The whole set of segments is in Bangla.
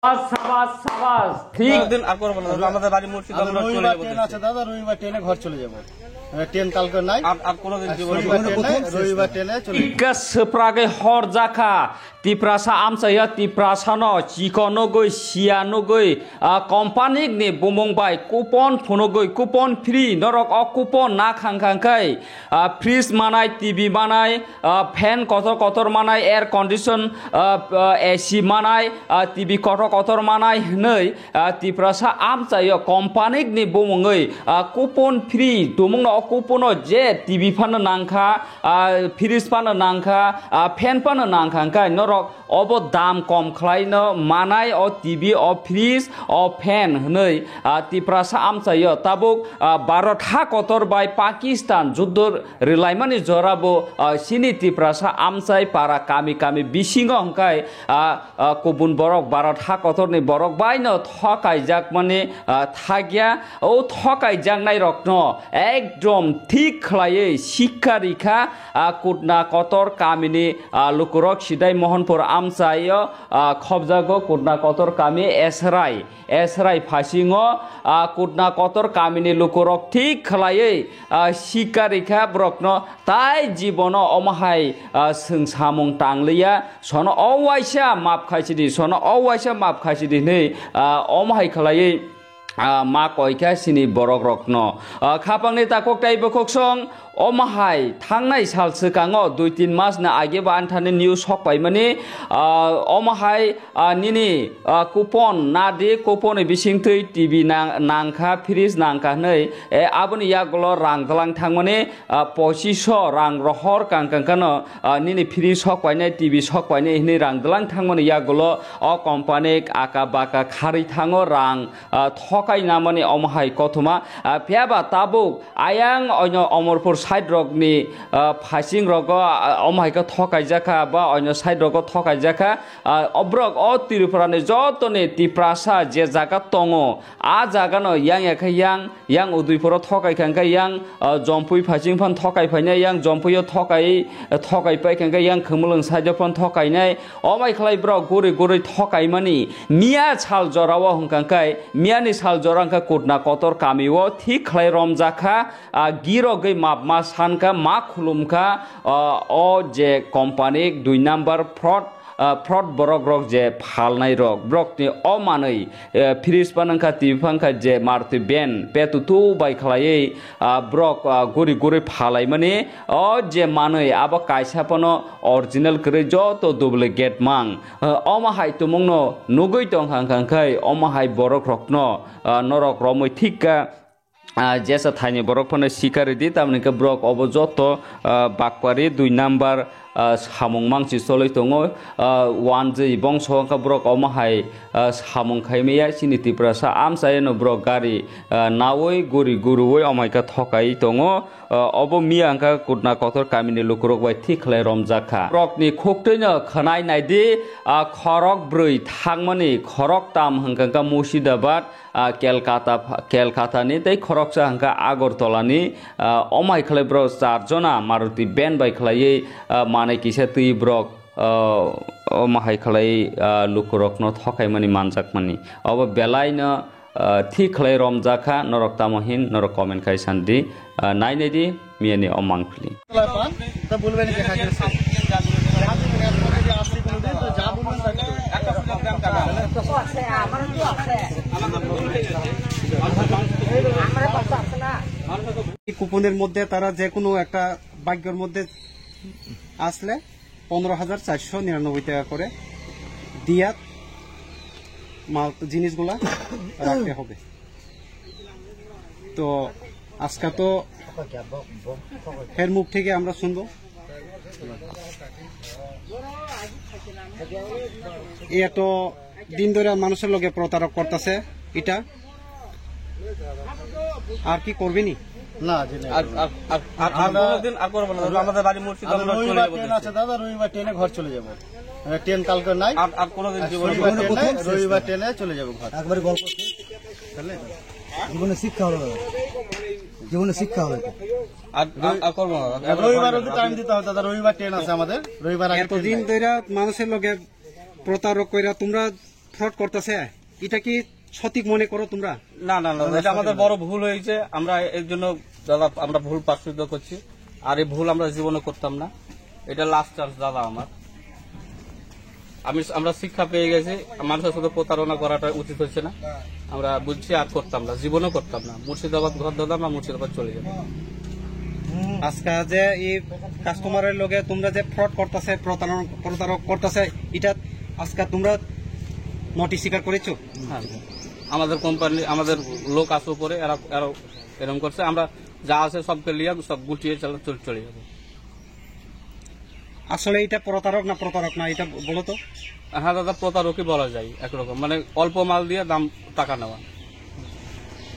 সাবাস সাবাস ঠিক দিন আর করব না আমাদের বাড়ি মুর্শিদ আমরা চলে যাব ট্রেন আছে দাদা রবিবার ট্রেনে ঘর চলে যাব ট্রেন কালকে নাই আর কোন দিন রবিবার ট্রেনে চলে गोसोफ्रागै हर जाखा तिप्रासा आमसाया तिप्रासानो चिकनगै सियानगै कम्पानिक नि बुमंबाय कुपन फुनगै कुपन फ्री नरक अ कुपन ना खांखांखाय फ्रिज मानाय टीवी मानाय फैन कतर कतर मानाय एयर कंडीशन एसी मानाय टीवी कतर कतर मानाय नै तिप्रासा आमसाया कम्पानिक नि बुमंगै कुपन फ्री दुमंनो कुपनो जे टीवी फानो नांखा फ्रिज फानो नांखा फैन फानो नांखांखाय नरक अब दाम कम खालायनो मानाय a TV a fridge a fan नै तिप्रासा आमसायो ताबुक भारत हा कतर बाय पाकिस्तान जुद्ध रिलायमानि जराबो सिनि तिप्रासा आमसाय पारा कामी कामी बिसिङो हंखाय गुबुन बरक भारत हा कतरनि बरक बायनो थकायजाक माने थागिया ओ थकायजाकनाय रकनो एकदम ठीक खालायै शिक्षा रिखा कुटना कतर कामिनि लुकुरक सिदाय मोहनपुर आमसायो खबजागो कुटना कतर कामी एसराय फासिङो कुटना कतर कामिनि लुकुरक ठीक खालायै शिक्षा रिखा ब्रकनो ताय जीवनो अमहाय सोंसामुं तांलिया सनो अवाइसा माप खायसिदि नै अमहाय खालायै मा कयखा सिनि बरक रत्न खापांनि ताकक ताइ बखकसं अमाहाय थांनाय साल सिगाङाव 2-3 मास ना आगे बान्थानि निउस हकबाय माने अमाहाय निनि कुपन नादि कुपन बिसिंथै टीवी नांखा फ्रिज नांखा नै आबनि यागलो रां दलां थांमाने 2500 रां रहर कांकांकानो निनि फ्रिज हकबायनाय टीवी हकबायनाय हिनि रां दलां थांमाने यागलो अ कम्पानि आका बाका खारि थाङो रां थकाय नामानि अमाहाय कथमा फेबा ताबुक आयां अनो अमरपुर साइड रगनि फासिं रग अमाहायखौ थकायजाखा बा अन्य साइड रग थकायजाखा अब्रक अ तिरुपुरानि जतने तिप्रासा जे जागा दङो आ जागानो यां एखा यां उदयपुराव थकायखांखा यां जम्पुइ फासिं फान थकायफायनाय यां जम्पुइयाव थकायफायखांखा यां खोमोलों साइड फान थकायनाय अमाय खालायब्राव गुरै थकायमानि मिया साल जरावा हंखांखाय मियानि साल जरांखा कुटना कतर कामिओ ठीक खालाय रमजाखा गिरगै माप मा सानका मा खुलुमका अ जे कम्पानि 2 नम्बर फ्रड बरक रक जे फालनाय रक ब्रकनि अमानै फ्रिज पानंखा टीवी फांखा जे मारुति बेन पेतुतु बाय खालायै ब्रक गुरै फालाय माने अ जे मानै आब कायसापनो ओरिजिनल करे जत डुप्लिकेट मां अमाहाय तुमंनो नुगै दं हांखांखाय अमाहाय बरक रकनो नरक रमै थिका जैसा थाइनि बरक फने शिकारी दी तामने के ब्रक अब जत बाकवारी 2 नम्बर सामुं मांसि सलै दङ 1 जै बंश का ब्रक अमाहाय सामुं खायमेया सिनि तिप्रासा आमसायनो ब्रक गारि नावै गुरुवै अमायका थकाय दङ अब मियांका कुटना कतर कामिनि लुकुरक बाय थिखलाय रमजाखा ब्रकनि खोक्तैनो खनाय नायदि खरक 4 थांमानि खरक ताम हंकांका मुर्शिदाबाद केलकातानि तै खरकसा हंका आगरतलानि अमाय खालाय ब्रक 4 जना मारुति बेन बाय खालायै माने किसे तै ब्रक अमाहाय खालाय लुकुरकनो थकायमानि मानजाकमानि अब बेलायनो ठीक खालाय रमजाखा नरक तामहिन नरक कमेन्ट खाय सान्दि नायनायदि मियानि अमांखलि তা বলবেন দেখা গেছে কুপনের মধ্যে তারা যে কোনো একটা ভাগ্যের মধ্যে আসলে 15,499 টাকা করে দিয়া মাল জিনিসগুলা রাখতে হবে। তো আজকে তো এর মুখ থেকে আমরা শুনবো এত দিন ধরে মানুষের লগে প্রতারক করতেছে এটা আর কি করবেনি না আমাদের বাড়ি মুর্শিদ আমরা চলে যাব ট্রেন আছে দাদা রবিবার ট্রেনে ঘর চলে যাব ট্রেন কালকে নাই আর কোন দিন রবিবার ট্রেনে চলে যাব ঘর একবারে গল্প তাহলে জীবনে শিক্ষা হলো আর করব রবিবার অবধি টাইম দিতে হবে দাদা রবিবার ট্রেন আছে আমাদের রবিবার আগে এতদিন ধরে মানুষের লগে প্রতারক কইরা তোমরা ফ্রড করতেছে এটা কি সঠিক মনে করো তোমরা? না না না, এটা আমাদের বড় ভুল হয়েছে। আমরা এর জন্য দাদা আমরা ভুল প্রায়শ্চিত্ত করছি, আর এই ভুল আমরা জীবনে করতাম না। এটা লাস্ট চান্স দাদা আমার। আমরা শিক্ষা পেয়ে গেছি, মানুষের সাথে প্রতারণা করাটা উচিত হচ্ছে না। আমরা বুঝছি আর করতাম না, জীবনেও করতাম না। মুর্শিদাবাদ ঘর দাদা, আমরা মুর্শিদাবাদ চলে যাবো। আজকে যে এই কাস্টমারের লগে তোমরা যে ফ্রড করতেছে, প্রতারক করতেছে, এটা আজকে তোমরা নোটিশ স্বীকার করেছো? হ্যাঁ, আমাদের কোম্পানি, আমাদের লোক আছে উপরে, এরা এরকম করছে। আমরা যা আছে সবকে লিয়ে সব গুটিয়ে চলে যাবো। আসলে এটা প্রতারক না এটা বলো তো। হ্যাঁ দাদা, প্রতারকই বলা যায় একরকম, মানে অল্প মাল দিয়ে টাকা নেওয়া।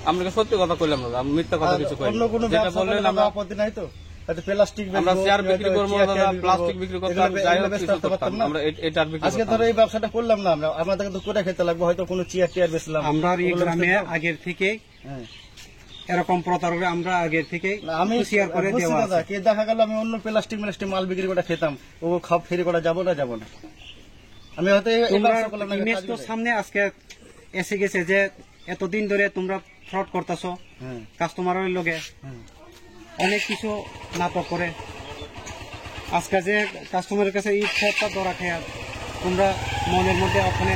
আপনাকে সত্যি কথা কইলাম দাদা, আমি মিথ্যা কথা কিছু কই অন্য কোনো যেটা বললেন আমরা আপত্তি নাই তো। হয়তো প্লাস্টিক আমরা চেয়ার বিক্রি করবো দাদা, প্লাস্টিক বিক্রি করতাম, যাই হোক কিছু করতাম না। আমরা এটার বিক্রি আজকে ধরো এই ব্যবসাটা করলাম না, আমরা আমাদের তো করে খেতে লাগবে। হয়তো কোনো চেয়ার টিয়ার বেচলাম। আমরা এই গ্রামে আগের থেকে এরকম প্রতারক আমরা আগের থেকে আমি শেয়ার করে দেওয়া দাদা, কে দেখা গেল আমি অন্য প্লাস্টিক মাল বিক্রি করে খেতাম, ও খাপ ফেরি করা যাবো না। আমি হয়তো ইমেজ তো সামনে আজকে এসে গেছে যে এতদিন ধরে তোমরা ফ্রড করতেছো কাস্টমারের লগে, অনেক কিছু নাটক করে। আজকে যে কাস্টমারের কাছে এই ফ্রডটা ধরা খেয়া তোমরা মনের মধ্যে ওখানে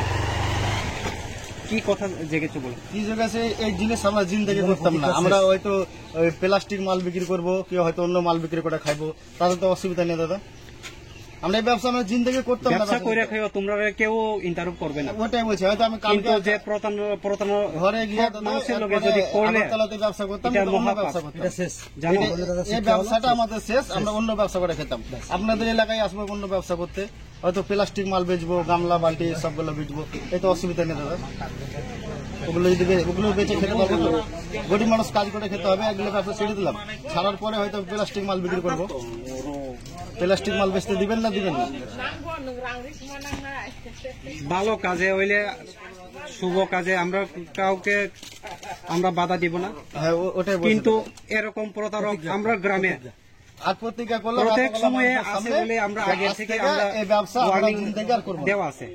কি কথা জেগেছো বলো? কি জেগেছে, এই জিনিস আমরা জিন্দেগি করতাম না। আমরা হয়তো প্লাস্টিক মাল বিক্রি করবো, কেউ হয়তো অন্য মাল বিক্রি করে খাইবো, তাদের তো অসুবিধা নেই দাদা। আমরা এই ব্যবসা আমরা জিন্দেগি করতাম না। ব্যবসা করে খাইও, তোমরা কেউ ইন্টারভিউ করবে না। ওটাই বলছি, হয়তো আমি কিন্তু যে প্রতারণা ঘরে গিয়ে মানুষের লোকে যদি করলে ব্যবসা করতাম, এটা অন্য মহাপাপ। ব্যবসা করতাম। এটা শেষ, জানো? এই ব্যবসাটা আমাদের শেষ, আমরা অন্য ব্যবসা করে খেতাম। আপনাদের এলাকায় আসবো অন্য ব্যবসা করতে, হয়তো প্লাস্টিক মাল বেচবো, গামলা বালতি সবগুলো বেচবো, এই তো অসুবিধা নেই দাদা। ওগুলো বেচে খেতে পারবো তো। গরিব মানুষ কাজ করে খেতে হবে, এগুলো ব্যবসা ছেড়ে দিলাম। ছাড়ার পরে হয়তো প্লাস্টিক মাল বিক্রি করবো। প্লাস্টিক মাল বেচতে দিবেন না? ভালো কাজে হইলে, শুভ কাজে আমরা কাউকে আমরা বাধা দিব না। হ্যাঁ, ওটাই বলছি। কিন্তু এরকম প্রতারক আমরা গ্রামে আর প্রতিজ্ঞা করলে প্রত্যেক সময়ে আছে বলে আমরা আগে থেকে আমরা এই ব্যবসা ওয়ার্নিং করবো দেওয়া আছে।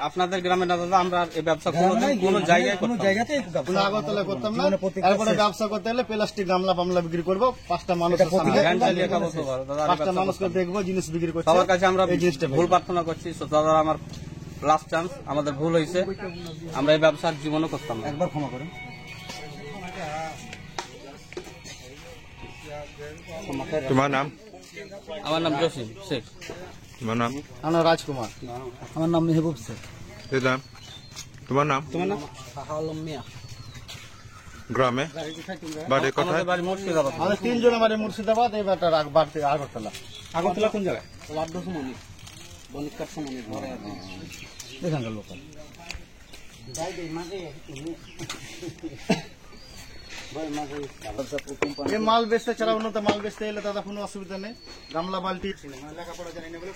আপনাদের গ্রামে না দাদা, আমরা এই ব্যবসা কোনো জায়গায় কোনো আগরতলা করতাম না। এরপরে ব্যবসা করতে হলে প্লাস্টিক গামলা পামলা বিক্রি করবো, 5টা মানুষকে দেখবো জিনিস বিক্রি করছে। সবার কাছে আমরা ভুল প্রার্থনা করছি দাদা, আমার লাস্ট চান্স, আমাদের ভুল হয়েছে। আমরা এই ব্যবসার জীবনও করতাম না। একবার ক্ষমা করেন। তোমার নাম? আমার নাম জসিম শেখ। তোমার নাম? আমার রাজকুমার। আমার নাম মেহবুব শেখ। তোমার নাম? গ্রামে বাড়ি কোথায়? আমাদের বাড়ি মুর্শিদাবাদ। আমাদের 3 জন বাড়ি মুর্শিদাবাদ, এই বাড়িতে আগরতলা। আগরতলা কোন জায়গায়? এখানকার লোকাল। এই মাল বেচতে ছাড়া অন্য মাল বেচতে এলে দাদা কোনো অসুবিধা নেই। গামলা বালতি লেখাপড়া জানি না বলে